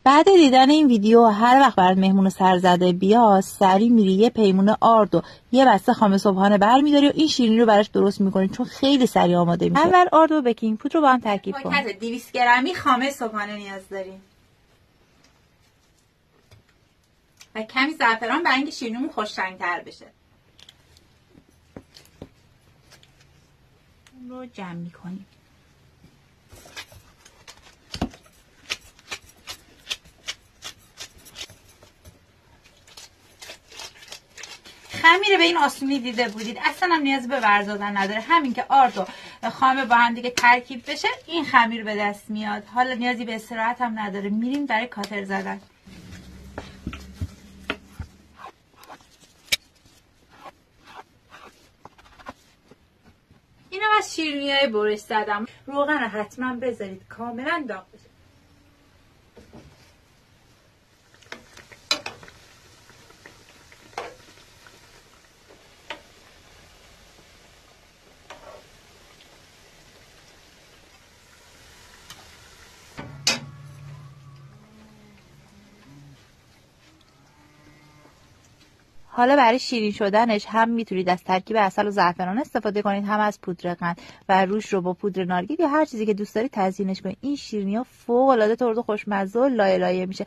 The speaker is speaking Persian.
بعد دیدن این ویدیو هر وقت برات مهمون سرزده بیاد سری میری یه پیمونه آرد و یه بسته خام صبحانه برمی‌داری و این شیرینی رو براش درست می‌کنی چون خیلی سریع آماده میشه. اول آرد و بیکینگ پودر رو با هم ترکیب کن. پاکت 200 گرمی خام صبحانه نیاز داریم. و کمی زعفران برای اینکه شیرینیمون خوش رنگ‌تر بشه. اون رو جمع می‌کنیم. خمیر به این آسونی دیده بودید، اصلا هم نیاز به ورزادن نداره. همین که آرد و خامه با هم دیگه ترکیب بشه این خمیر به دست میاد. حالا نیازی به استراحت هم نداره، میریم برای کاتر زدن. اینم از شیرینی‌های برش زدم. روغن رو حتما بذارید کاملا داغ بشه. حالا برای شیرین شدنش هم میتونید از ترکیب عسل و زعفران استفاده کنید، هم از پودر قند و روش رو با پودر نارگیل یا هر چیزی که دوست دارید تزیینش کنید. این شیرینی‌ها فوق‌العاده ترد و خوشمزه و لایه لایه میشه.